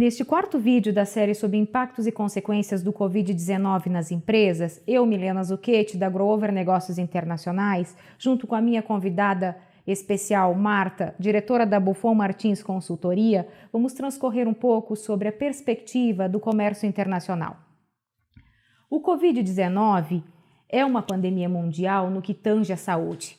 Neste quarto vídeo da série sobre impactos e consequências do Covid-19 nas empresas, eu, Milena Zucchetti, da Grover Negócios Internacionais, junto com a minha convidada especial, Marta, diretora da Buffon Martins Consultoria, vamos transcorrer um pouco sobre a perspectiva do comércio internacional. O Covid-19 é uma pandemia mundial no que tange à saúde,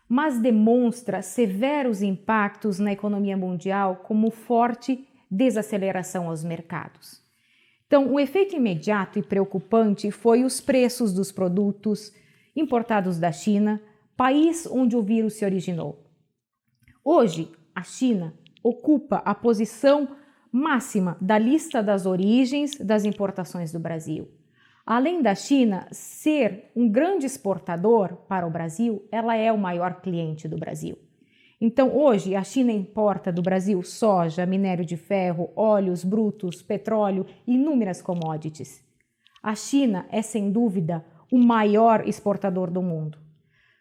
mas demonstra severos impactos na economia mundial como forte desaceleração aos mercados. Então, o efeito imediato e preocupante foi os preços dos produtos importados da China, país onde o vírus se originou. Hoje, a China ocupa a posição máxima da lista das origens das importações do Brasil. Além da China ser um grande exportador para o Brasil, ela é o maior cliente do Brasil. Então, hoje, a China importa do Brasil soja, minério de ferro, óleos brutos, petróleo e inúmeras commodities. A China é, sem dúvida, o maior exportador do mundo.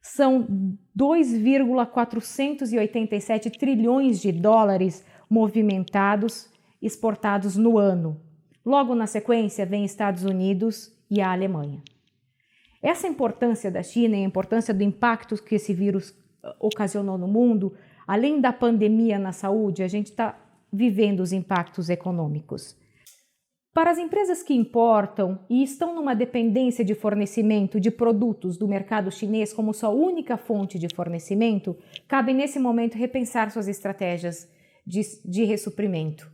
São 2,487 trilhões de dólares movimentados, exportados no ano. Logo na sequência, vem Estados Unidos e a Alemanha. Essa importância da China e a importância do impacto que esse vírus ocasionou no mundo, além da pandemia na saúde, a gente está vivendo os impactos econômicos. Para as empresas que importam e estão numa dependência de fornecimento de produtos do mercado chinês como sua única fonte de fornecimento, cabe nesse momento repensar suas estratégias de ressuprimento.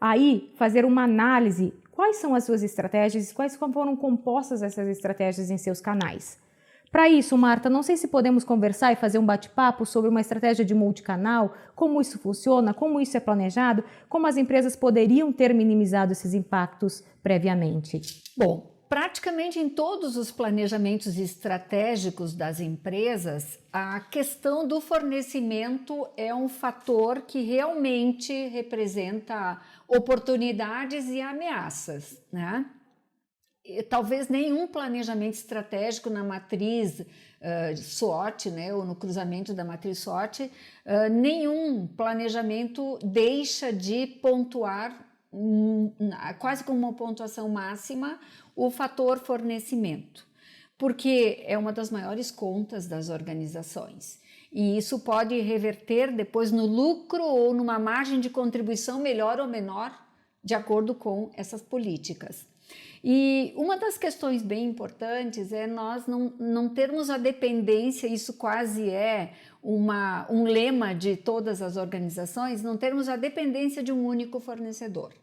Aí, fazer uma análise, quais são as suas estratégias e quais foram compostas essas estratégias em seus canais. Para isso, Marta, não sei se podemos conversar e fazer um bate-papo sobre uma estratégia de multicanal, como isso funciona, como isso é planejado, como as empresas poderiam ter minimizado esses impactos previamente. Bom, praticamente em todos os planejamentos estratégicos das empresas, a questão do fornecimento é um fator que realmente representa oportunidades e ameaças, né? Talvez nenhum planejamento estratégico na matriz SWOT, né, ou no cruzamento da matriz SWOT, nenhum planejamento deixa de pontuar, quase como uma pontuação máxima, o fator fornecimento, porque é uma das maiores contas das organizações. E isso pode reverter depois no lucro ou numa margem de contribuição melhor ou menor, de acordo com essas políticas. E uma das questões bem importantes é nós não termos a dependência, isso quase é um lema de todas as organizações, não termos a dependência de um único fornecedor,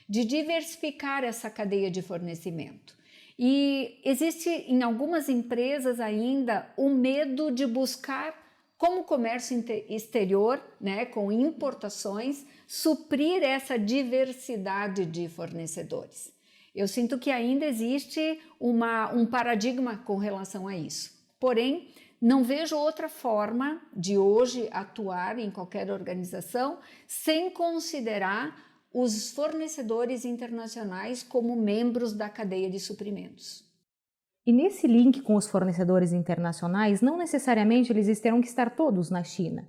de diversificar essa cadeia de fornecimento. E existe em algumas empresas ainda o medo de buscar, como comércio exterior, né, com importações, suprir essa diversidade de fornecedores. Eu sinto que ainda existe um paradigma com relação a isso. Porém, não vejo outra forma de hoje atuar em qualquer organização sem considerar os fornecedores internacionais como membros da cadeia de suprimentos. E nesse link com os fornecedores internacionais, não necessariamente eles terão que estar todos na China.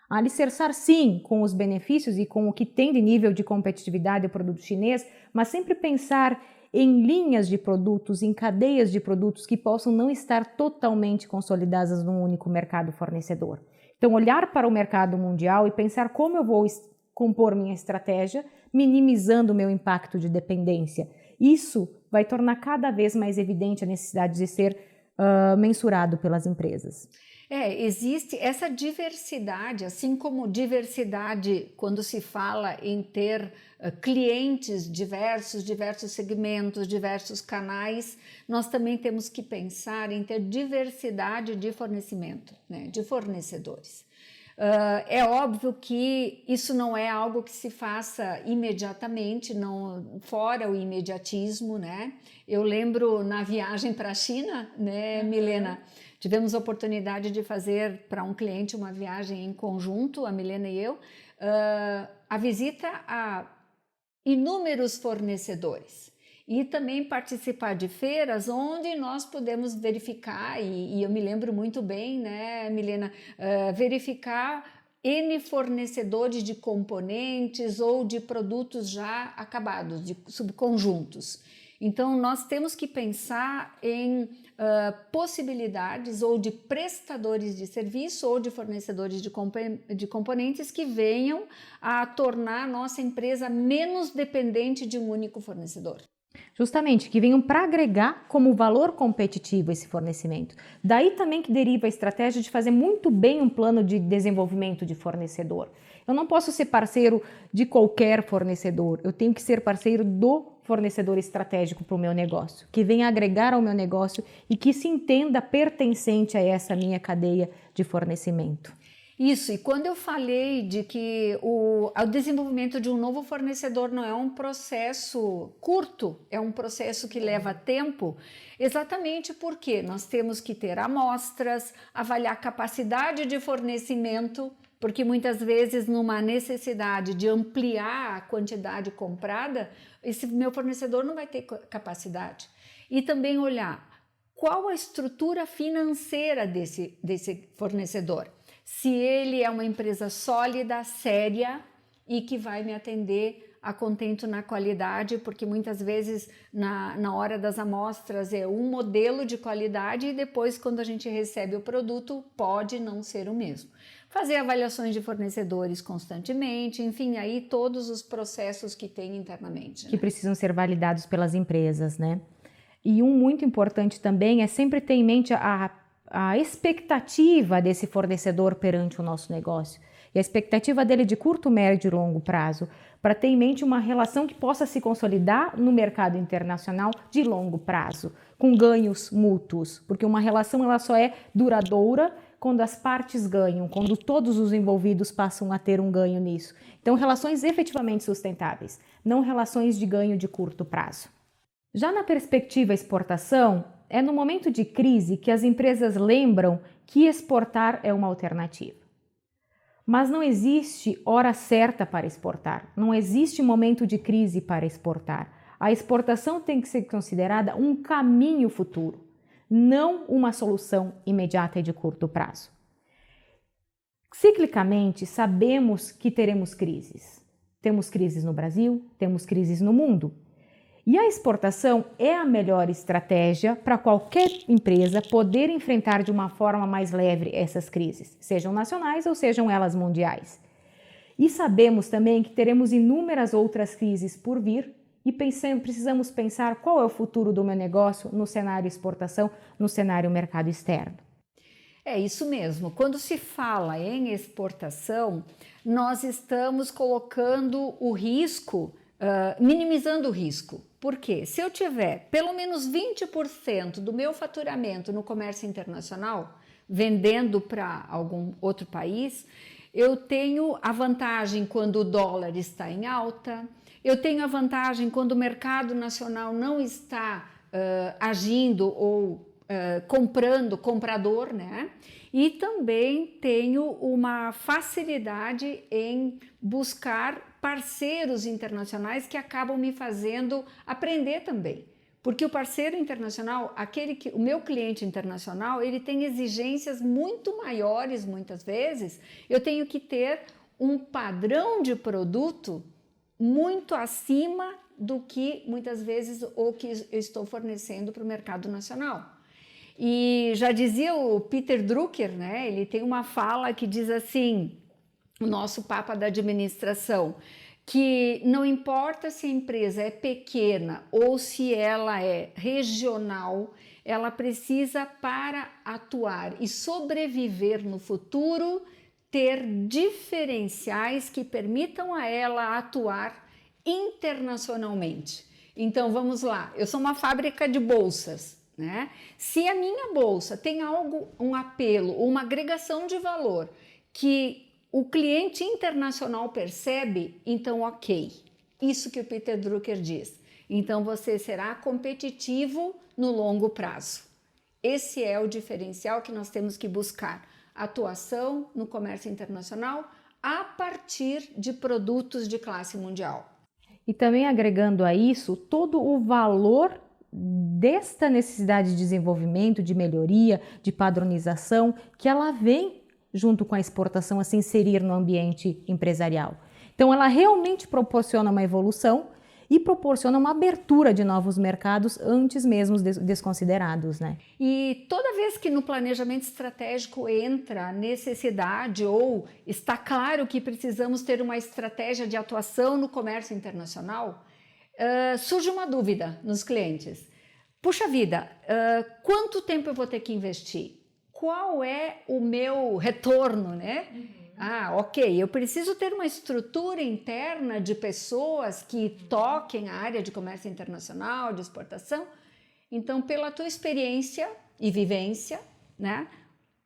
Alicerçar sim com os benefícios e com o que tem de nível de competitividade o produto chinês, mas sempre pensar em linhas de produtos, em cadeias de produtos que possam não estar totalmente consolidadas num único mercado fornecedor. Então, olhar para o mercado mundial e pensar como eu vou compor minha estratégia, minimizando o meu impacto de dependência. Isso vai tornar cada vez mais evidente a necessidade de ser mensurado pelas empresas. Existe essa diversidade, assim como diversidade quando se fala em ter clientes diversos segmentos, diversos canais, nós também temos que pensar em ter diversidade de fornecimento, né, de fornecedores. É óbvio que isso não é algo que se faça imediatamente, não, fora o imediatismo, né? Eu lembro na viagem para a China, né, Milena? Tivemos a oportunidade de fazer para um cliente uma viagem em conjunto, a Milena e eu, a visita a inúmeros fornecedores e também participar de feiras onde nós podemos verificar, e eu me lembro muito bem, né, Milena, verificar N fornecedores de componentes ou de produtos já acabados, de subconjuntos. Então, nós temos que pensar em possibilidades ou de prestadores de serviço ou de fornecedores de componentes que venham a tornar a nossa empresa menos dependente de um único fornecedor. Justamente, que venham para agregar como valor competitivo esse fornecimento. Daí também que deriva a estratégia de fazer muito bem um plano de desenvolvimento de fornecedor. Eu não posso ser parceiro de qualquer fornecedor, eu tenho que ser parceiro do fornecedor estratégico para o meu negócio, que venha agregar ao meu negócio e que se entenda pertencente a essa minha cadeia de fornecimento. Isso, e quando eu falei de que o desenvolvimento de um novo fornecedor não é um processo curto, é um processo que leva tempo, exatamente porque nós temos que ter amostras, avaliar a capacidade de fornecimento, porque muitas vezes numa necessidade de ampliar a quantidade comprada, esse meu fornecedor não vai ter capacidade. E também olhar qual a estrutura financeira desse fornecedor. Se ele é uma empresa sólida, séria e que vai me atender a contento na qualidade, porque muitas vezes na hora das amostras é um modelo de qualidade e depois quando a gente recebe o produto pode não ser o mesmo. Fazer avaliações de fornecedores constantemente, enfim, aí todos os processos que tem internamente. Que precisam ser validados pelas empresas, né? E um muito importante também é sempre ter em mente a expectativa desse fornecedor perante o nosso negócio. E a expectativa dele de curto, médio e longo prazo, para ter em mente uma relação que possa se consolidar no mercado internacional de longo prazo, com ganhos mútuos, porque uma relação ela só é duradoura quando as partes ganham, quando todos os envolvidos passam a ter um ganho nisso. Então, relações efetivamente sustentáveis, não relações de ganho de curto prazo. Já na perspectiva exportação, é no momento de crise que as empresas lembram que exportar é uma alternativa. Mas não existe hora certa para exportar, não existe momento de crise para exportar. A exportação tem que ser considerada um caminho futuro, não uma solução imediata e de curto prazo. Ciclicamente, sabemos que teremos crises. Temos crises no Brasil, temos crises no mundo. E a exportação é a melhor estratégia para qualquer empresa poder enfrentar de uma forma mais leve essas crises, sejam nacionais ou sejam elas mundiais. E sabemos também que teremos inúmeras outras crises por vir e precisamos pensar qual é o futuro do meu negócio no cenário exportação, no cenário mercado externo. É isso mesmo. Quando se fala em exportação, nós estamos colocando o risco, minimizando o risco. Por quê? Se eu tiver pelo menos 20% do meu faturamento no comércio internacional, vendendo para algum outro país, eu tenho a vantagem quando o dólar está em alta, eu tenho a vantagem quando o mercado nacional não está agindo ou comprando, comprador, né? E também tenho uma facilidade em buscar parceiros internacionais que acabam me fazendo aprender também. Porque o parceiro internacional, o meu cliente internacional, ele tem exigências muito maiores muitas vezes. Eu tenho que ter um padrão de produto muito acima do que muitas vezes o que eu estou fornecendo para o mercado nacional. E já dizia o Peter Drucker, né? Ele tem uma fala que diz assim, o nosso Papa da administração, que não importa se a empresa é pequena ou se ela é regional, ela precisa, para atuar e sobreviver no futuro, ter diferenciais que permitam a ela atuar internacionalmente. Então vamos lá, eu sou uma fábrica de bolsas, né? Se a minha bolsa tem algo, um apelo, uma agregação de valor que o cliente internacional percebe, então ok, isso que o Peter Drucker diz. Então você será competitivo no longo prazo. Esse é o diferencial que nós temos que buscar. Atuação no comércio internacional a partir de produtos de classe mundial. E também agregando a isso todo o valor desta necessidade de desenvolvimento, de melhoria, de padronização, que ela vem junto com a exportação, a se inserir no ambiente empresarial. Então, ela realmente proporciona uma evolução e proporciona uma abertura de novos mercados antes mesmo desconsiderados, né? E toda vez que no planejamento estratégico entra a necessidade ou está claro que precisamos ter uma estratégia de atuação no comércio internacional, surge uma dúvida nos clientes. Puxa vida, quanto tempo eu vou ter que investir? Qual é o meu retorno, né? Ok, eu preciso ter uma estrutura interna de pessoas que toquem a área de comércio internacional, de exportação. Então, pela tua experiência e vivência, né?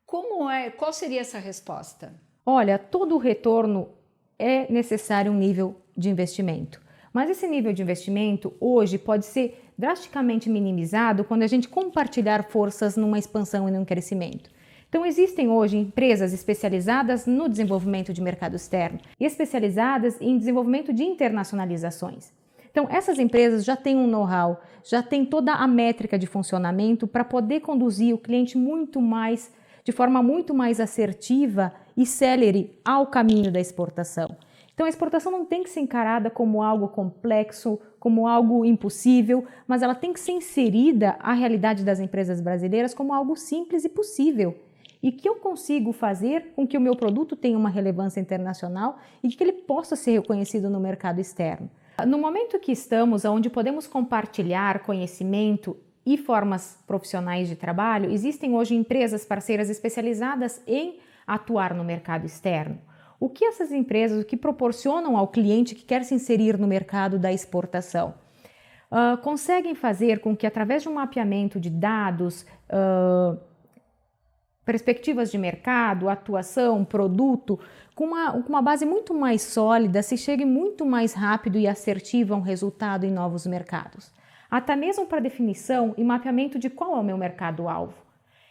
Qual seria essa resposta? Olha, todo retorno é necessário um nível de investimento. Mas esse nível de investimento hoje pode ser drasticamente minimizado quando a gente compartilhar forças numa expansão e num crescimento. Então, existem hoje empresas especializadas no desenvolvimento de mercado externo e especializadas em desenvolvimento de internacionalizações. Então, essas empresas já têm um know-how, já têm toda a métrica de funcionamento para poder conduzir o cliente de forma muito mais assertiva e célere ao caminho da exportação. Então, a exportação não tem que ser encarada como algo complexo, como algo impossível, mas ela tem que ser inserida à realidade das empresas brasileiras como algo simples e possível. E que eu consigo fazer com que o meu produto tenha uma relevância internacional e que ele possa ser reconhecido no mercado externo. No momento que estamos, onde podemos compartilhar conhecimento e formas profissionais de trabalho, existem hoje empresas parceiras especializadas em atuar no mercado externo. O que essas empresas, o que proporcionam ao cliente que quer se inserir no mercado da exportação? Conseguem fazer com que, através de um mapeamento de dados, perspectivas de mercado, atuação, produto, com uma base muito mais sólida, se chegue muito mais rápido e assertivo a um resultado em novos mercados. Até mesmo para definição e mapeamento de qual é o meu mercado-alvo.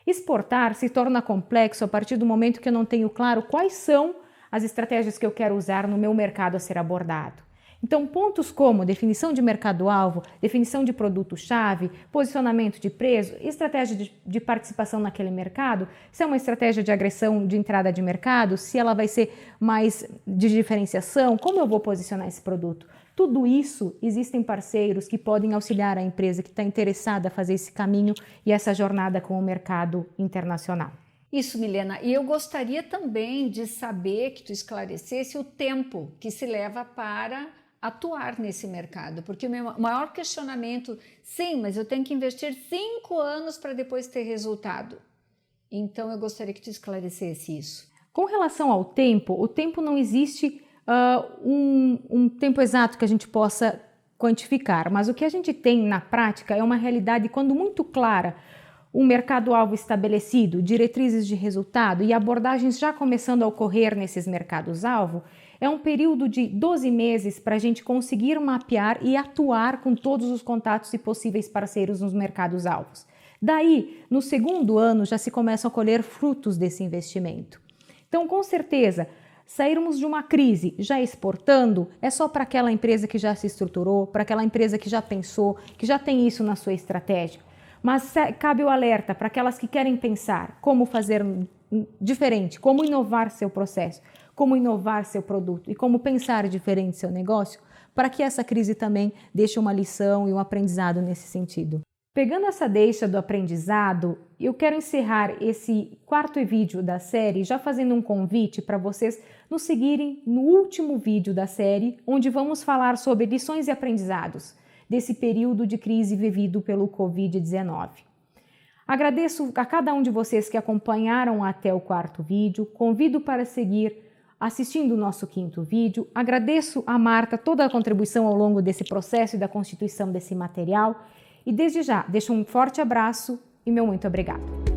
Exportar se torna complexo a partir do momento que eu não tenho claro quais são as estratégias que eu quero usar no meu mercado a ser abordado. Então, pontos como definição de mercado-alvo, definição de produto-chave, posicionamento de preço, estratégia de participação naquele mercado, se é uma estratégia de agressão de entrada de mercado, se ela vai ser mais de diferenciação, como eu vou posicionar esse produto. Tudo isso, existem parceiros que podem auxiliar a empresa que está interessada a fazer esse caminho e essa jornada com o mercado internacional. Isso, Milena. E eu gostaria também de saber que tu esclarecesse o tempo que se leva para atuar nesse mercado, porque o meu maior questionamento, sim, mas eu tenho que investir 5 anos para depois ter resultado. Então, eu gostaria que tu esclarecesse isso. Com relação ao tempo, o tempo não existe um tempo exato que a gente possa quantificar, mas o que a gente tem na prática é uma realidade, quando muito clara, um mercado-alvo estabelecido, diretrizes de resultado e abordagens já começando a ocorrer nesses mercados-alvo, é um período de 12 meses para a gente conseguir mapear e atuar com todos os contatos e possíveis parceiros nos mercados-alvos. Daí, no segundo ano, já se começam a colher frutos desse investimento. Então, com certeza, sairmos de uma crise já exportando é só para aquela empresa que já se estruturou, para aquela empresa que já pensou, que já tem isso na sua estratégia. Mas cabe o alerta para aquelas que querem pensar como fazer diferente, como inovar seu processo, como inovar seu produto e como pensar diferente seu negócio, para que essa crise também deixe uma lição e um aprendizado nesse sentido. Pegando essa deixa do aprendizado, eu quero encerrar esse quarto vídeo da série já fazendo um convite para vocês nos seguirem no último vídeo da série, onde vamos falar sobre lições e aprendizados desse período de crise vivido pelo Covid-19. Agradeço a cada um de vocês que acompanharam até o quarto vídeo, convido para seguir assistindo o nosso quinto vídeo, agradeço a Marta toda a contribuição ao longo desse processo e da constituição desse material e desde já deixo um forte abraço e meu muito obrigado.